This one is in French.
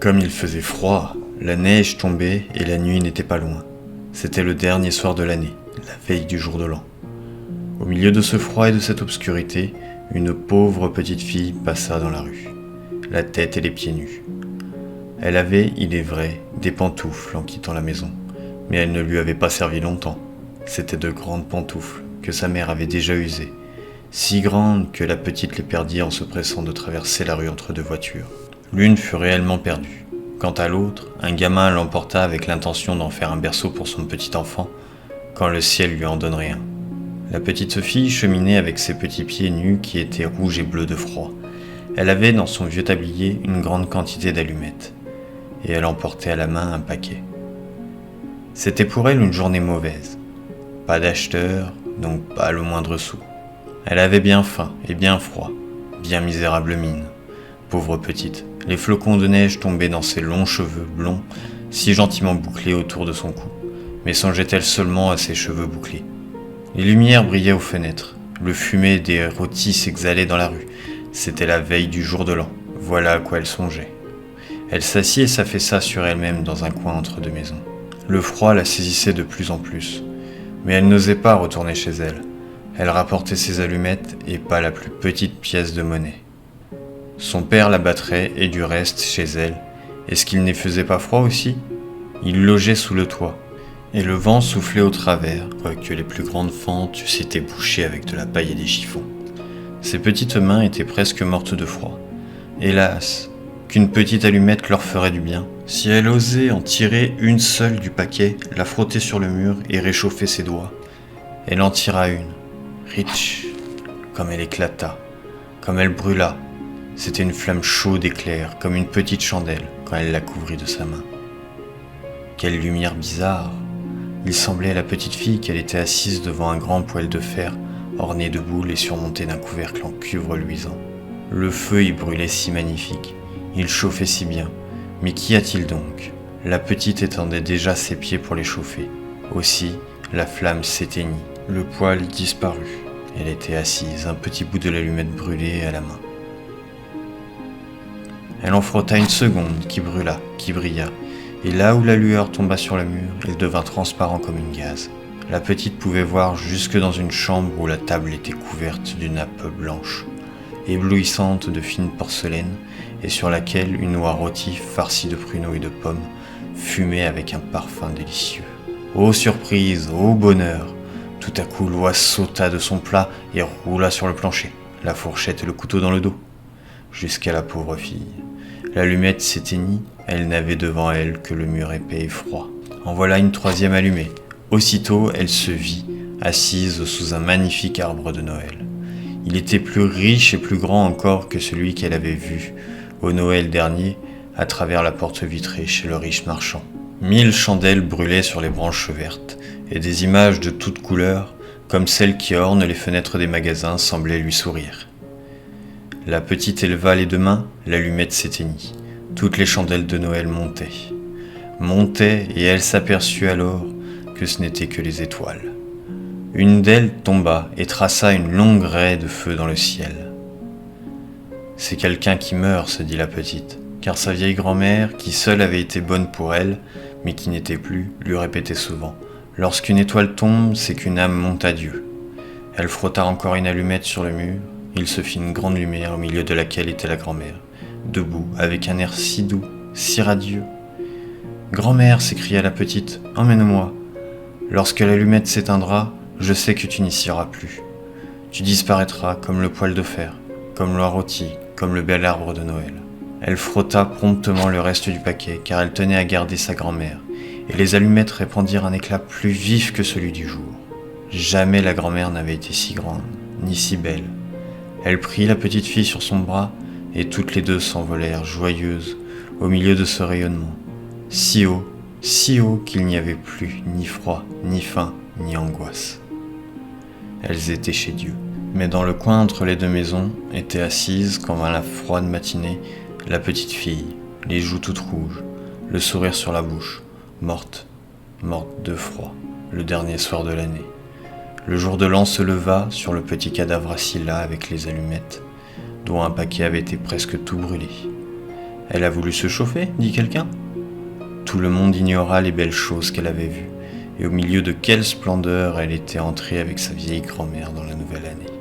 Comme il faisait froid, la neige tombait et la nuit n'était pas loin. C'était le dernier soir de l'année, la veille du jour de l'an. Au milieu de ce froid et de cette obscurité, une pauvre petite fille passa dans la rue, la tête et les pieds nus. Elle avait, il est vrai, des pantoufles en quittant la maison, mais elles ne lui avaient pas servi longtemps. C'étaient de grandes pantoufles que sa mère avait déjà usées, si grandes que la petite les perdit en se pressant de traverser la rue entre deux voitures. L'une fut réellement perdue. Quant à l'autre, un gamin l'emporta avec l'intention d'en faire un berceau pour son petit enfant, quand le ciel lui en donnerait un. La petite fille cheminait avec ses petits pieds nus qui étaient rouges et bleus de froid. Elle avait dans son vieux tablier une grande quantité d'allumettes, et elle emportait à la main un paquet. C'était pour elle une journée mauvaise. Pas d'acheteur, donc pas le moindre sou. Elle avait bien faim et bien froid, bien misérable mine. Pauvre petite, les flocons de neige tombaient dans ses longs cheveux blonds, si gentiment bouclés autour de son cou. Mais songeait-elle seulement à ses cheveux bouclés? Les lumières brillaient aux fenêtres, le fumet des rôtis s'exhalait dans la rue. C'était la veille du jour de l'an, voilà à quoi elle songeait. Elle s'assit et s'affaissa sur elle-même dans un coin entre deux maisons. Le froid la saisissait de plus en plus, mais elle n'osait pas retourner chez elle. Elle rapportait ses allumettes et pas la plus petite pièce de monnaie. Son père la battrait et du reste chez elle. Est-ce qu'il n'y faisait pas froid aussi? Il logeait sous le toit, et le vent soufflait au travers, quoique les plus grandes fentes eussent été bouchées avec de la paille et des chiffons. Ses petites mains étaient presque mortes de froid. Hélas, qu'une petite allumette leur ferait du bien. Si elle osait en tirer une seule du paquet, la frotter sur le mur et réchauffer ses doigts. Elle en tira une. Ritch, comme elle éclata, comme elle brûla. C'était une flamme chaude et claire, comme une petite chandelle, quand elle la couvrit de sa main. Quelle lumière bizarre! Il semblait à la petite fille qu'elle était assise devant un grand poêle de fer, orné de boules et surmonté d'un couvercle en cuivre luisant. Le feu y brûlait si magnifique, il chauffait si bien. Mais qu'y a-t-il donc? La petite étendait déjà ses pieds pour les chauffer. Aussi, la flamme s'éteignit, le poêle disparut. Elle était assise, un petit bout de l'allumette brûlée à la main. Elle en frotta une seconde, qui brûla, qui brilla, et là où la lueur tomba sur le mur, il devint transparent comme une gaze. La petite pouvait voir jusque dans une chambre où la table était couverte d'une nappe blanche, éblouissante de fine porcelaine, et sur laquelle une oie rôtie farcie de pruneaux et de pommes fumait avec un parfum délicieux. Ô surprise, ô bonheur! Tout à coup, l'oie sauta de son plat et roula sur le plancher, la fourchette et le couteau dans le dos, jusqu'à la pauvre fille. L'allumette s'éteignit, elle n'avait devant elle que le mur épais et froid. En voilà une troisième allumée. Aussitôt, elle se vit, assise sous un magnifique arbre de Noël. Il était plus riche et plus grand encore que celui qu'elle avait vu au Noël dernier à travers la porte vitrée chez le riche marchand. 1000 chandelles brûlaient sur les branches vertes, et des images de toutes couleurs, comme celles qui ornent les fenêtres des magasins, semblaient lui sourire. La petite éleva les deux mains, l'allumette s'éteignit. Toutes les chandelles de Noël montaient, et elle s'aperçut alors que ce n'étaient que les étoiles. Une d'elles tomba et traça une longue raie de feu dans le ciel. « C'est quelqu'un qui meurt, se dit la petite, car sa vieille grand-mère, qui seule avait été bonne pour elle, mais qui n'était plus, lui répétait souvent « Lorsqu'une étoile tombe, c'est qu'une âme monte à Dieu. » Elle frotta encore une allumette sur le mur. Il se fit une grande lumière au milieu de laquelle était la grand-mère, debout, avec un air si doux, si radieux. « Grand-mère, s'écria la petite, emmène-moi. Lorsque l'allumette s'éteindra, je sais que tu n'y seras plus. Tu disparaîtras comme le poêle de fer, comme l'oie rôtie, comme le bel arbre de Noël. » Elle frotta promptement le reste du paquet, car elle tenait à garder sa grand-mère, et les allumettes répandirent un éclat plus vif que celui du jour. Jamais la grand-mère n'avait été si grande, ni si belle. Elle prit la petite fille sur son bras, et toutes les deux s'envolèrent joyeuses au milieu de ce rayonnement, si haut qu'il n'y avait plus ni froid, ni faim, ni angoisse. Elles étaient chez Dieu. Mais dans le coin entre les deux maisons était assise, comme à la froide matinée, la petite fille, les joues toutes rouges, le sourire sur la bouche, morte de froid, le dernier soir de l'année. Le jour de l'an se leva sur le petit cadavre assis là avec les allumettes, dont un paquet avait été presque tout brûlé. Elle a voulu se chauffer, dit quelqu'un. Tout le monde ignora les belles choses qu'elle avait vues, et au milieu de quelle splendeur elle était entrée avec sa vieille grand-mère dans la nouvelle année.